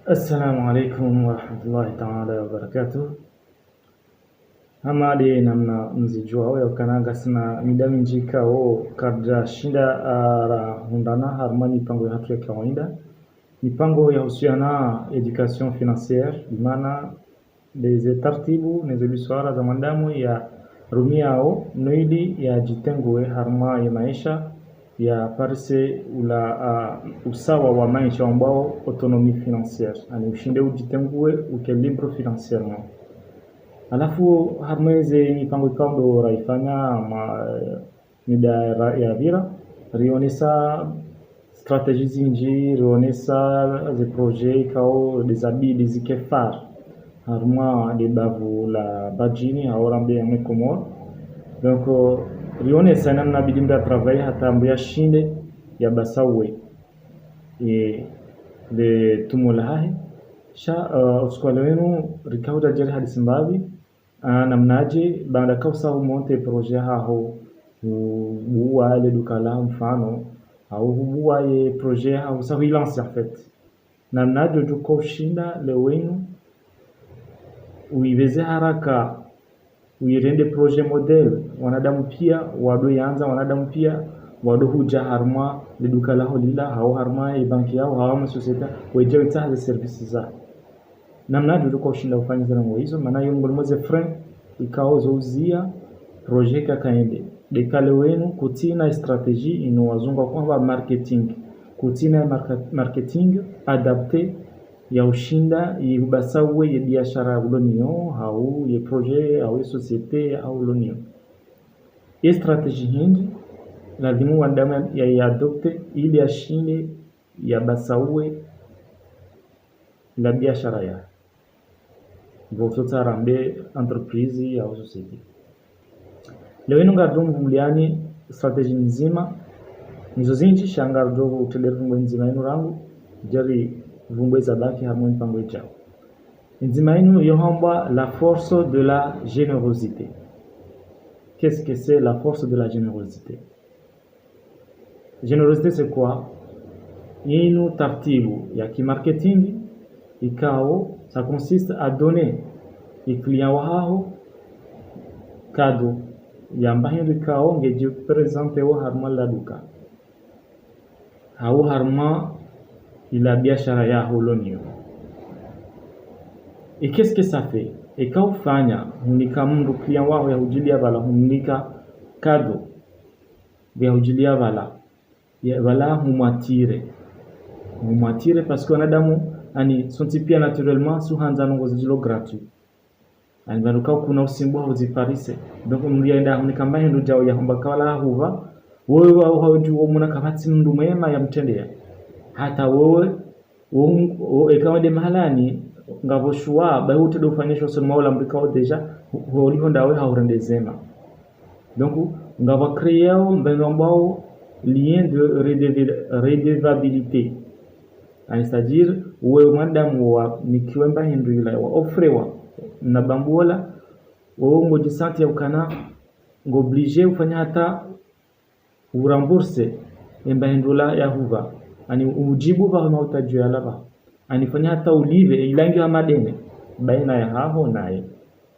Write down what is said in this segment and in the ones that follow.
السلام عليكم ورحمة الله تعالى وبركاته. Hama de namna mzijua wa kanaga sana midami njika o kabla shinda ra hundana harma mipango ya hatu ya kawaida. Mipango ya husiana education financière bimana des tartibu nezebi swala za mandamu ya rumiao noidi ya jitengue harma ya maisha ya parse ula usawa wa maisha ambao autonomie financière ani ushinde ujitengue ukelibre financièrement. Alafu harmeze mipango ikaondo raifanya mida ya vira rionesa stratégie zinji rionesa ze projets ikao des habits des ikefar harma de bavu la bajini aorambe ya mekomor. Donc rionesa namna bidimda travail hata mbuya shinde ya basawe e le tumulahi sha uskole wenu rikauda jeri hadisimbavi namnaje banda kausa monte projet haho buwa le dukala mfano au buwa ye projet haho sa relance en fait namnaje juko shinda le wenu uiveze haraka uirende projet model wanadamu pia wado yanza wanadamu pia wado huja harma le dukala holila hao harma e banki yao hao ma societe weje tsaha services za namna juko shinda ufanye zana hizo maana hiyo ngolmoze friend ikao zouzia projet kakaende dekale wenu kutina strategie inowazunga kwa marketing kutina marketing adapté ya ushinda yubasawe ya biashara ulonio au ya projet au ya societe au ulonio ya strategie hindi lazima wandama ya adopte ili ashinde ya basawe la biashara ya vosotsa rambe entreprise au societe. Leo ino ngardo mvuliani strategie nzima nizo zinji shangardo utelevu nzima ino rangu jari vumbe za baki hamwe mpango chao. Nzima ino yohomba la force de la générosité. Qu'est-ce que c'est la force de la générosité? Générosité c'est quoi? Ino tartibu ya marketing ikao ça consiste à donner les clients wao cadeau yambaye ikao ngeje presente wa harma la duka au harma ila biashara ya holonio. Et qu'est-ce que ça fait? Et quand ufanya unika mundu client wao ya ujilia bala unika cadeau ya ujilia bala ya bala humatire parce que wanadamu ani sontipia naturellement suhanza nongo zilo gratuit ani baruka kuna usimbo uziparise donc mlienda unikambaye ndo jao ya homba kala huva wewe au juo muna kabati mndu mema ya mtendea hata wewe ekawa de mahalani ngavoshwa ba utedo ufanyisho son maula mbikao deja holiho ndawe haurendezema donc ngava créer mbengambao lien de redevabilité c'est-à-dire wewe madamu wa nikiwemba hindu ila wa ofrewa na bambola wewe ngojisanti ya ukana ngoblige ufanya hata uramburse emba hindula ya huva ani ujibu ba mautaji ya laba ani fanya hata ulive ilangi ya madene baina ya haho naye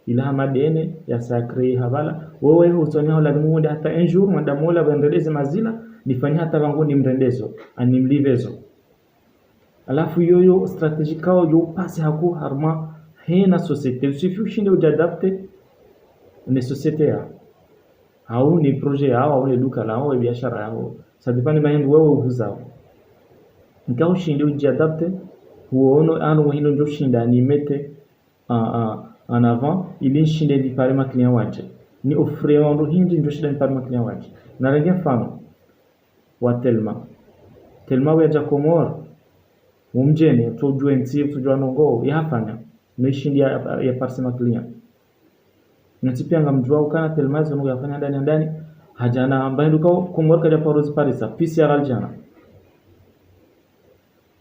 ila hamadene ya sakre habala wewe husonya hola muda hata un jour madamu la bendeleze mazila nifanya hata wangu ni mrendezo ani mlivezo. Alafu yoyo stratégie kao yo passe haku harma hena société suffit ushinde ujadapte ne société ya au ni projet yao au ni duka lao au biashara yao ça dépend mahindu wewe uhuzao nkao ushinde ujadapte huono anu hino ndio shinda ni mete en avant ili shinde di pare ma client waje ni offre ndo hindi ndio shida ni pare ma client waje na rangi mfano wa telma waje komor umjene tujue nti tujua nongo yafanya nishindi ya parsema client natipia ngamjua ukana telmazo ngo yafanya ndani hajana ambaye ndukao kumworka ya parozi parisa PCR aljana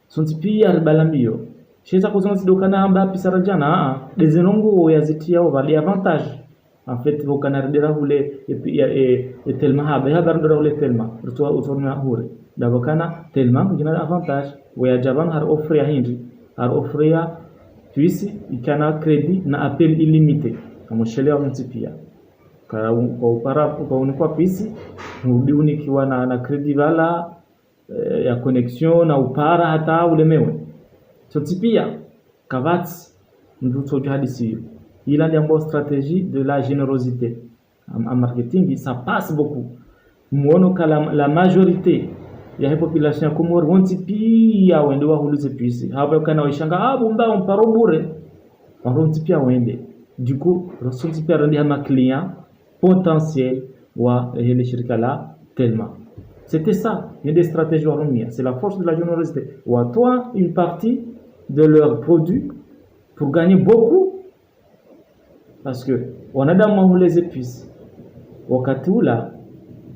sontipia albalambio sheza kuzona sidokana amba PCR aljana dezenongo yazitia ovali avantage en fait vokana redera hule et telma haba ndora hule telma rutwa utorna hure dabokana telma ngina avantage ويجبان هر أوفر يهينجي offrir puisi ikana credit na appel illimité kama shelewa mtipia kwa upara kwa unikwa puisi urudi unikiwa na credit vala ya connexion na upara hata ulemewe so tipia kavati nduto hadisi il y a une stratégie de la générosité en marketing ça passe beaucoup muono la majorité ya hii population ya Komoro wanti pia wende wahuluze puisi hapa kana wishanga bumba mparo bure wanti pia wende du coup resonti pia randi hama client potentiel wa hele shirika la tellement c'était ça une des stratégies warumia c'est la force de la générosité wa toi une partie de leurs produits pour gagner beaucoup parce que wanadamu wahuleze puisi wakati ula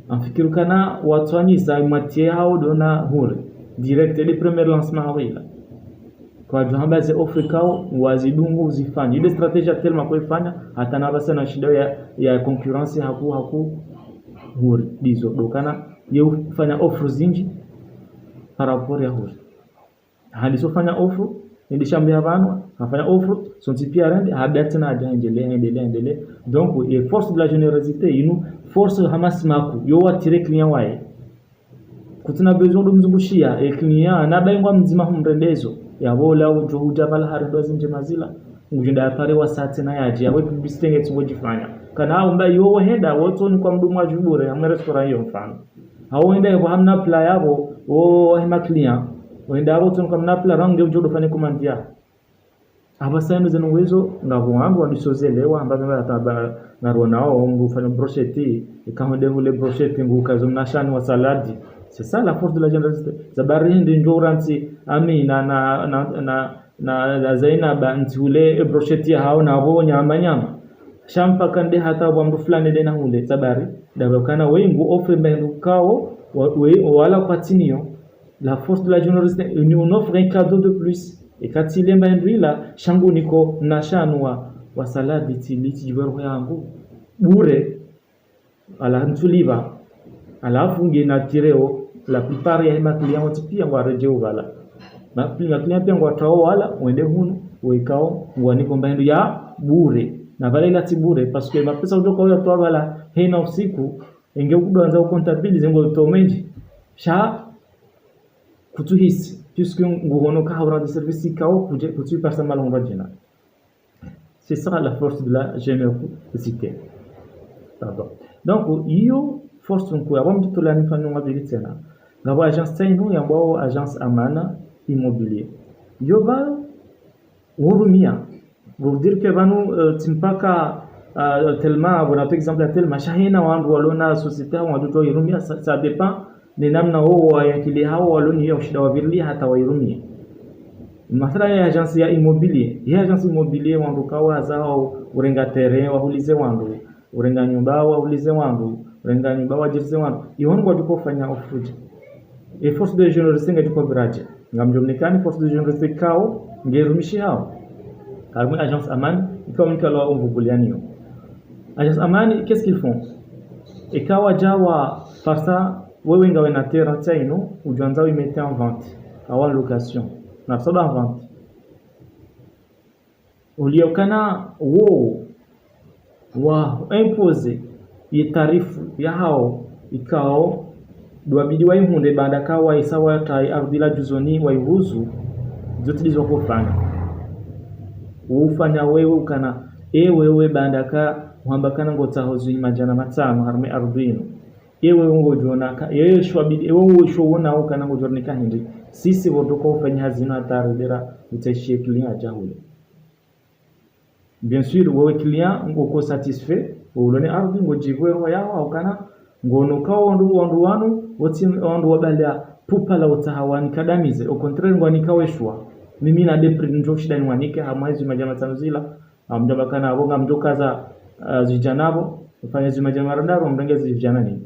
anfikirukana watwani za matie hao dona hure direct les premiers lancements wila kwa jamba za Afrika wazidungu uzifanye ile strategia tellement kuifanya hata na basa na shida ya concurrence haku hure dizo dokana yeu fanya offer zinji par rapport ya hure hadi sofanya offer ndishambia abantu afanya offer son tipi arende hadatna ajendelee donc et force de la générosité inu force hamas maku yo watire client wae kutina besoin de mzungushia e client anadaingwa mzima humrendezo yabola ujuhuja bala harindo zinje mazila ujinda yapare wasate na yaji yawe publicity ngeti ngojifanya kana umba yo henda woto ni kwa mdumu ajubure amna restaurant hiyo mfano hao henda kwa hamna pla yabo hema client wenda woto kwa hamna pla range ujodo fanye kumandia abasayano zeno uwezo ngabo wangu walisozelewa ambapo bataba na ronao ngufanya brochette kama devule brochette ngukazo mnashani wa saladi c'est ça la force de la générosité zabari ndi njoranti amina na Zainaba ntule brochette hao na bonya amanyama shampa kande hata bwambu fulani dena hule zabari dabakana wengu offre mbengukao wala kwatinio la force de la générosité on offre un cadeau de plus et quand il est mbendrila shangu niko nashanwa wa saladi tiliti jibero yangu bure ala ntuliva alafu ngena tireo la plupart ya ma client pia warejeo wala na client pia ngwatao wala wende hunu wekao ngwaniko mbendu ya bure na vale la tibure parce que mapesa utoko ya toa wala hena usiku ingekuanza ukontabilize ngo tomenji sha kutuhisi puisque nguhono ka haura de service kao kutu personne mal on va dire. C'est ça la force de la générosité. Pardon. Donc iyo force nku ya wamtu tulani fanya ngabili tena ngabo agence tainu ya mbao agence Amana Immobilier yoba urumia pour dire que vanu timpaka tellement bon par exemple tellement shahina wandu walona société wandu irumia ça dépend ni namna wao yakili hao waloni hiyo shida wabirli hata wairumie mathala ya agence ya immobilier ya agence immobilier wandu kawa zao urenga terrain wahulize wandu urenga nyumba wahulize wandu urenga nyumba wajirze wandu ihon kwa tukofanya ofuje e force de générosité ngatuko biraje ngamjomnikani force de générosité kao ngerumishi hao kalmu agence Amani ikawa mkalo umbugulianio agence Amani qu'est-ce qu'ils font ikawa jawa farsa wewe ngawe na terra taino ujanza uimete en vente awa location na soda en vente uliokana wa imposer ye tarifu ya hao ikao duabidi waihunde baada kawa isawa tai ardila juzoni waihuzu zote dizo kufanya ufanya wewe ukana wewe baada ka uhambakana ngota hozu imajana matano harme ardino ewe ngojona ka yeye shwabidi ewe showona ukana ngojornika hindi sisi wotoko ufanya hazina taridera utashie client ajahule bien sûr wewe client ngoko satisfait ulone ardhi ngojivwe roho yao ukana ngono kao wandu wanu woti wandu wabala pupa la utahawani kadamize au contraire ngwani kaweshwa mimi na depri njo shida ni wanike hamwezi majama tanzila amjabakana abonga mjokaza zijanabo ufanya zimajama randaro mrengezi vijana nini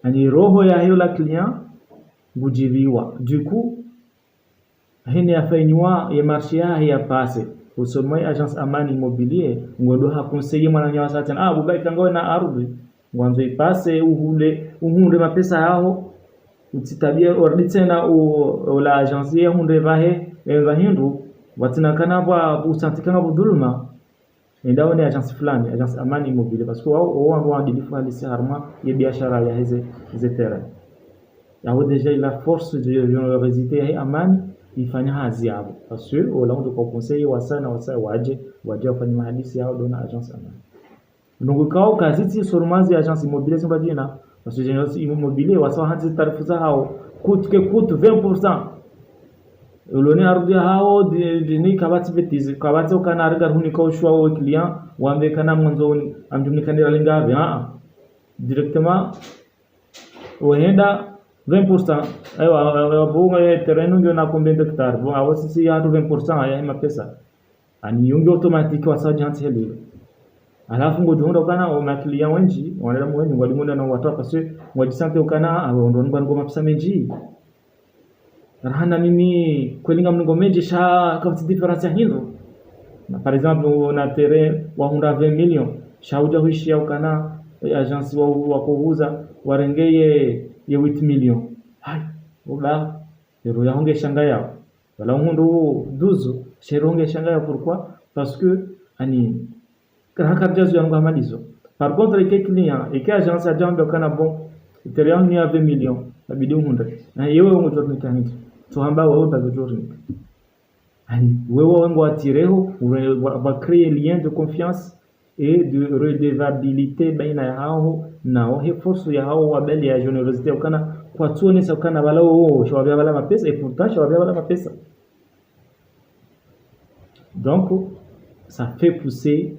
ani roho ya hiyo la client gujiviwa du coup hene afanywa ya marché ya passe usomoi agence Amani Immobilier ngodo hakunseyi mwana nyawa satana bubai kangoe na ardhi ngwanzo ipase uhunde mapesa yao utitabia ordi tena la agence hunde vahe Vahindu watina kana ba usantikana budulma ndawo ni agence fulani, agence Amani Immobilier, parce que wao waadilifu halisi harma ya biashara ya hizi terrain. Yao deja ila force de generosité ya Amani ifanya hazi yao. Parce que wala ndo kwa conseil wasana waje wafanye mahadisi yao dona agence Amani. Donc kao kaziti sorumazi agence immobilier simba jina, parce que agence immobilier wasa hanzi tarifu za hao coûte 20%. Uloni arudi hao dini kabati betizi kabati ukana arga huni kaushwa wa client wambe kana mwanzo amjumni kanira linga directement wahenda 20%. Aiwa bunga terreno ndio na combien d'hectares bon awasi si ya 20% ya hima pesa ani yungi automatique wasaji hansi heli alafu ngojuhunda ukana ma client wengi wanala mwengi walimunda na watu parce que mwajisante ukana ndo ngwa mapesa menji rahana mimi kwelinga mnungo meje sha kabati difference hindo na par exemple na terrain wa 20 millions shauja huishia ukana agence wa kuuza warengeye ye 8 millions hai oba ero yahonge shanga yao wala hundu duzu sheronge shanga yao pourquoi parce que ani karaka jazu yangu amalizo par contre les clients et que agence a jambo kana bon terrain ni 20 millions abidi hundu na yewe ngoto nikani tuhamba wewe bazojori ani wewe wangu atireho va créer lien de confiance et de redevabilité baina ya hao nao he force ya hao wabeli ya generosité ukana kwa tuone sa ukana balao shawabia bala mapesa et pourtant shawabia bala mapesa. Donc ça fait pousser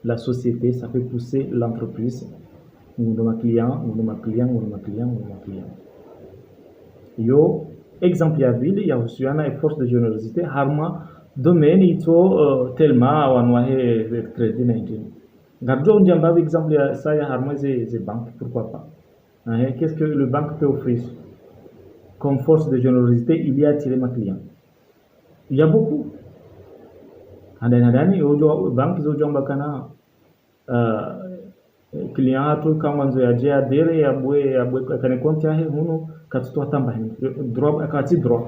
la société, ça fait pousser l'entreprise. Mon client. Yo exemple ya vile ya husiana et force de générosité harma domaine ito tellement wanwa he crédit n'ingine. Gardo njamba exemple ya ça ya harma ces banques pourquoi pas. Qu'est-ce que le banque peut offrir comme force de générosité? Il y a attiré ma client. Il y a beaucoup. Ndani ojo banki zo jomba kana client hatu kama nzo ya jea dere ya bwe kana konti yahe hunu katutoa tamba hin drop akati drop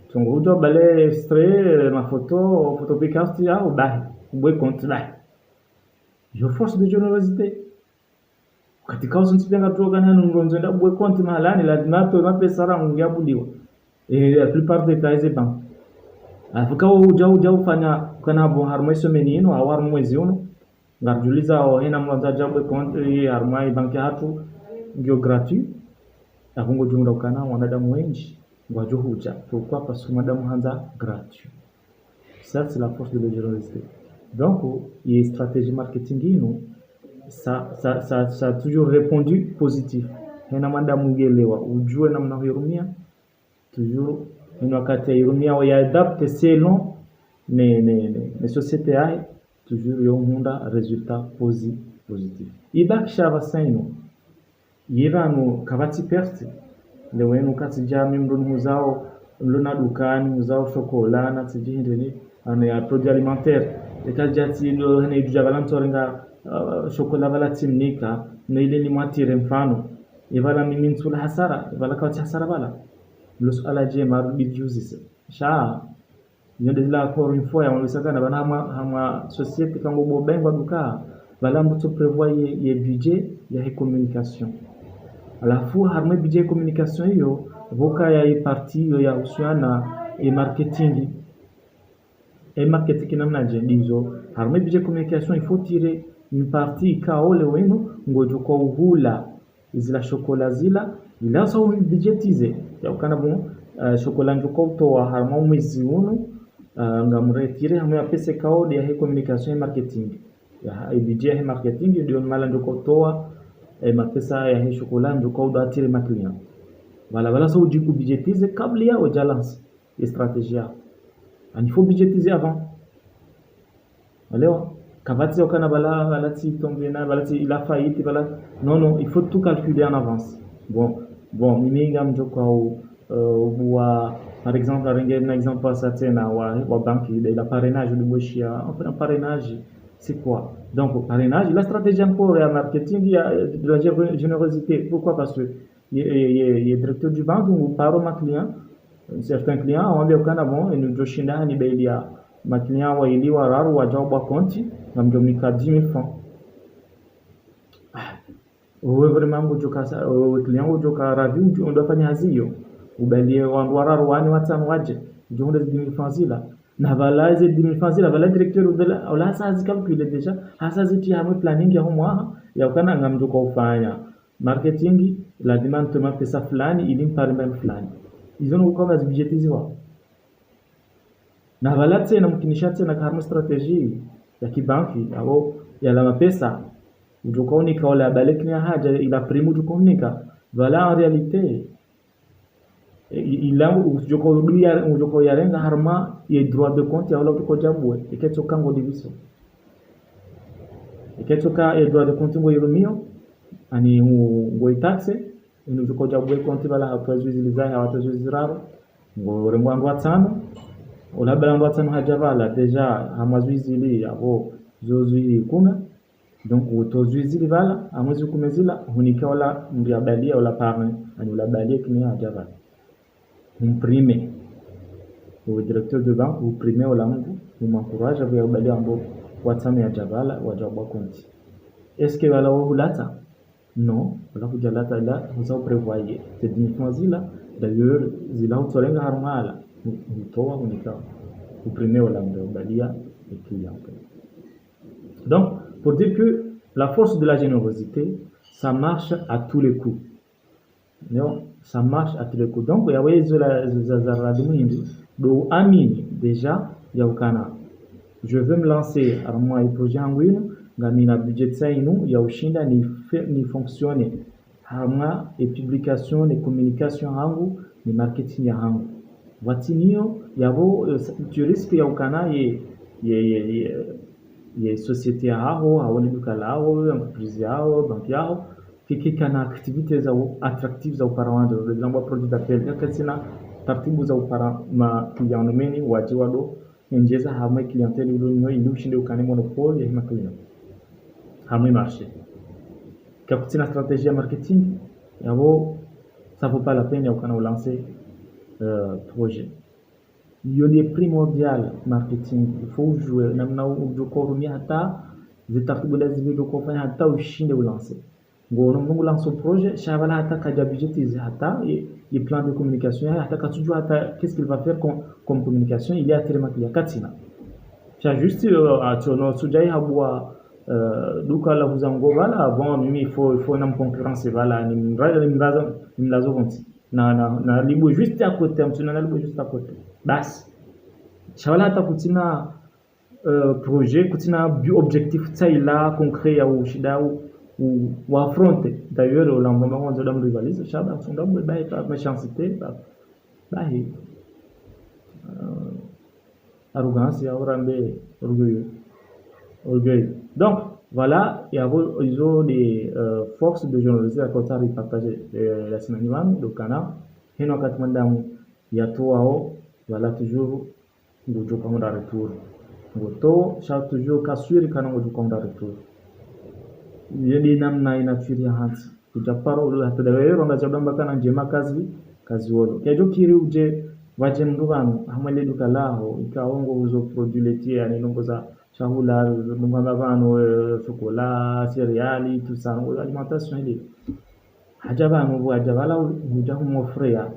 tungu do bale extrait ma photo photopicasti ya ubahi bwe konti bahi yo force de générosité katika usinipanga droga na ngonzo nda bwe konti mahalani lazima to na pesa rangu yabuliwa la plupart des cas c'est banque afika uja ufanya kana bo harmaiso menino awar mwezi uno ngarjuliza o hena mwanza jabwe konti harmai banki hatu ndio gratuit akungo jumla ukana wanadamu wengi wajuhuja pourquoi parce que madame hanza gratuit. Ça c'est la force de la générosité. Donc il y a stratégie marketing ça a toujours répondu positif. Hena madame ngelewa ujue namna hurumia toujours une wakati ya hurumia wa adapte selon les sociétés ai toujours yomunda résultat positif. Ibakisha basaino yirano kabati perte lewenu katija mimdo muzao mlona dukani muzao chocolat na tijindeni ana ya produit alimentaire ekajati ndo hene iduja balantorenga chocolat balatimnika na ile ni mwatire mfano ivala mimi nsula hasara ivala kwa hasara bala los alaje marudi juzi sha nyende la encore une fois on sakana bana hama société kango bobengwa duka bala mtu prévoit ye budget ya communication alafu harma budget communication hiyo voka ya parti ya husiana e marketing namna jendizo harma budget communication il faut tirer une partie kaole wenu ngojo kwa uhula zila chocolat zila ila so budgetize ya ukana bon chocolat njoko to harma mwezi uno ngamretire hamwe pesa kaode ya communication et marketing ya budget ya marketing ndio mala njoko toa mapesa ya chocolat njoko do atire ma client wala so ujiku budgetize kabla ya ojalance et stratégie il faut budgetiser avant alors kabati okana bala ti tomber na bala ti la faillite bala non il faut tout calculer en avance bon mimi ngam njoko wa par exemple un exemple ça tena wa banque de la parrainage de Moshia en parrainage c'est quoi? Donc parrainage la stratégie encore et marketing il y a de la générosité. Pourquoi? Parce que il est directeur du banque ou par ma client certains clients wambia kana bon inu joshinda ni bei ya ma client wa ili wa raru wa job konti ngamjo mika 10000 francs wewe vraiment ujoka client ujoka ravi ndo fanya hazio ubalie wandu wararu wani watano waje jonde 10000 francs zila na vala ze 10000 francs zila vala directeur de la ola sa zikalkule deja hasa ziti hamu planning ya humwa ya kana ngamjo kwa ufanya marketing la demande tuma pesa fulani ili mparimani fulani izo nuko bazibijetiziwa na vala tena mkinisha tena kama strategy ya kibanki au ya la pesa ujokonika wala balekni haja ila primo ujokonika vala en réalité ila ujoko yarenga harma ye droit de compte ya wala ujoko jabwe iketoka ngo diviso iketoka e droit de compte ngo yirumio ani ngo taxe inu ujoko jabwe compte bala hapazuziliza hawatazuziraro ngo remwangu watano ola bala ndo watano hajavala deja hamazuzili abo zozui kuna donc utozuzili bala amwezi kumezila hunika wala ndiabalia wala parne ani wala balia kini hajavala imprimer au directeur de banque ou primer au langue ou m'encourage à voir bali ambo watame ya jabala wajabwa konti est-ce que wala wulata non wala kujalata la vous prévoyez c'est uniquement zila d'ailleurs zila utorenga harmala mtoa unika ou primer au langue balia et client donc pour dire que la force de la générosité ça marche à tous les coups non ça marche à tous les coups donc yawezo la zaradimindi do amini déjà yaukana je veux me lancer à moi et projet angwino ngamina budget sainu ya ushinda ni fonctionner hama et publication et communication hangu ni marketing ya hangu watinio yavo tu risque yaukana ye société yao au duka lao entreprise yao banki yao kikika activité zao attractive za uparawando par exemple produit d'appel yakasina taratibu za upara ma clientomeni waje wado njeza hama clientèle ulunyo ili ushinde ukane monopole ya hima client hama marché kakutina stratégie marketing yabo ça vaut pas la peine ya ukana lancer projet il est primordial marketing il faut jouer namna ujokorumia hata zitaratibu lazima ujokofanya hata ushinde ulancer ngono mungu lancer projet shavala hata kaja budgetize hata et plan de communication hata katujua hata qu'est-ce qu'il va faire comme communication il y a tellement qu'il y a katina cha juste atono sujai habwa duka la uzango wala bon mimi il faut na concurrence wala ni mlazo konti na libo juste à côté mtu na libo juste à côté basi shavala hata kutina projet kutina objectif tsaila concret ya ushida ou affronter d'ailleurs l'environnement de l'homme rivalise shaba sonda mwe ba pa méchanceté ba arrogance ya orambe orgueil donc voilà ils ont des forces de générosité à côté de partager la semaine donc kana hino katmandamu ya toao voilà toujours ngojo kwa retour ngoto cha toujours kasuri kana ngojo kwa retour yedi namna inafikiria hansi kujaparo ula tadawero ngajabamba kana njema kazi wolo kejo kiri uje waje mnduvanu hamwele duka lao ikaongo uzo produit laitier yani nongoza chahula ndumba vano chocolat céréales tout ça alimentation ile hajaba mu wajabala uja kumofrea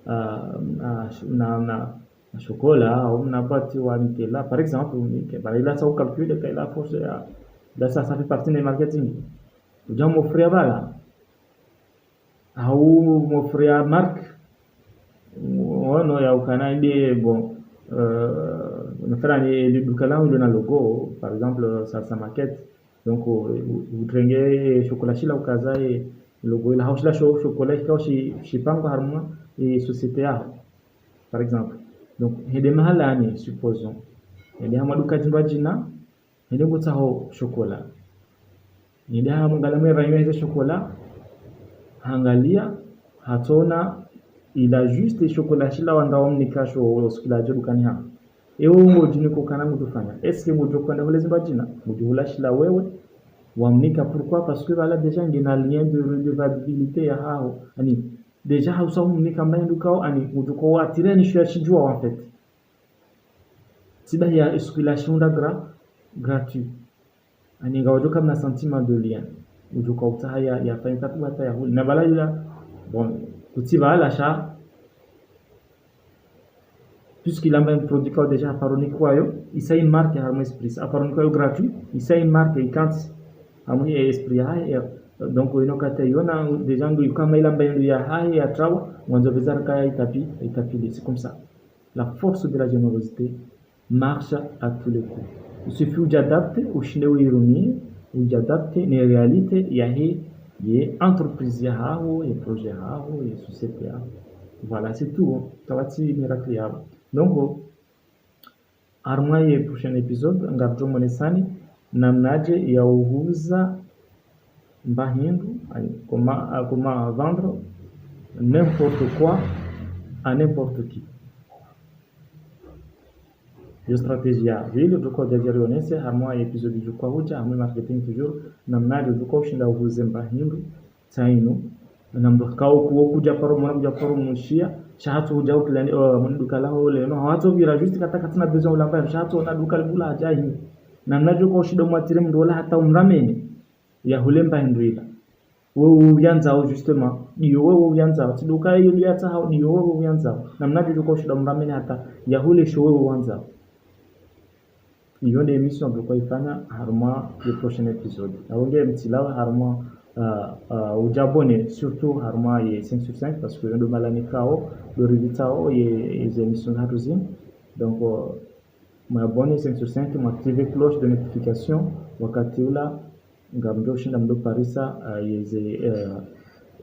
na chocolat au n'importe wa Nutella par exemple il ça au calcul de la force là ça fait partie du marketing uja m'offrir bala au m'offrir marque ono ya ukana ile bon nafanya ni duka lao ile na logo par exemple ça maquette donc vous trengez chocolat chila ukazae logo ile hausla chocolat kwa shipanga harma et société ya par exemple donc hede mahala ni supposons hede maduka jimba jina hede ngotsaho chocolat hede hamangalame rayeze chocolat angalia hatona ila juste chocolat chila wanda omnika sho skula dukani ha ewo ngojini ko kana mutufanya est-ce que mojo kwenda vile zimba jina mojo hula chila wewe wamnika pourquoi parce que voilà déjà ngina lien de redevabilité ya hao ani déjà hausa humnika mbaindu kao ani utuko wa tireni shia chijua en fait tiba ya esculation gratuit ani ngawajo kama sentiment de lien utuko utaya ya fainta kubata ya huli na bala ila bon kutiba la sha puisqu'il a un produit qui déjà apparu kwayo isa une marque harmo esprit apparu kwayo gratuit isa une marque ikant amuni esprit ya donc inokata yona déjà ngo kama ila mbaindu ya hai ya trawa mwanzo bizarre kaya itapi c'est comme ça la force de la générosité marche à tous les coups il suffit d'adapter au shinewo irumi ou d'adapter les réalités ya hii ye entreprise ya hao ye projet hao ye société hao voilà c'est tout tawati miracle yao donc armwaye prochain épisode ngarjo monesani namnaje ya uhuza mbahindu comment vendre n'importe quoi à n'importe qui. Yo stratégie ya vile tuko jajarionese hamwa episode jukwa huja hamwe marketing toujours namnaje tuko ushinda uhuze mbahindu tainu namdokao kuja paro mwana kuja paro mushia shatu huja uklani munduka lao leno hawato vira juste kataka tena besoin ulamba shatu na duka libula ajahi namnaje uko ushida mwatire mdola hata umrameni ya hulemba hinduila wewe uyanza justement ndio wewe uyanza tiduka hiyo liata hao ndio wewe uyanza namnaje uko ushida umrameni hata ya hule show wewe uanza iyo ni emission tulikuwa ifanya harma le prochain épisode aonge mtilawa harma ujabone surtout harma ye 5 sur 5 parce que ndo malani kao do revitao ye émission hatuzin donc m'abonner 5 sur 5 m'activer cloche de notification wakati ula ngamdo shinda mdo parisa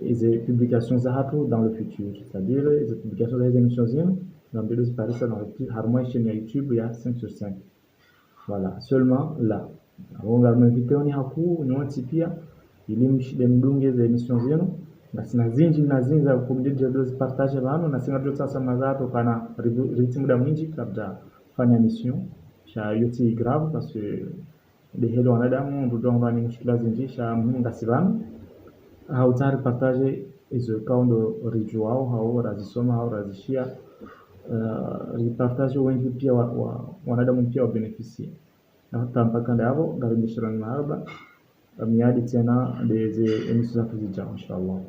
les publications za hatu dans le futur c'est-à-dire les publications des émissions zin ngamdo parisa dans le harma chaîne YouTube ya 5 sur 5 voilà seulement là on m'inviter on haku nyoti pia ili mshide mdunge za emission zenu na sina zinji na zinza kumdije dozi partage bano na sina sasa mazato kana ritmu muda mwingi kabla fanya emission sha yoti grave parce que de helo wanadamu ndio ngani mshikila zinji sha muhinga sibano hautari partage izo kaundo rijuao hao razisoma hao razishia ripartage wengi pia wanadamu pia wabeneficie na hata mpaka ndao ngaribishirana mahaba miadi tena des émissions à inshallah.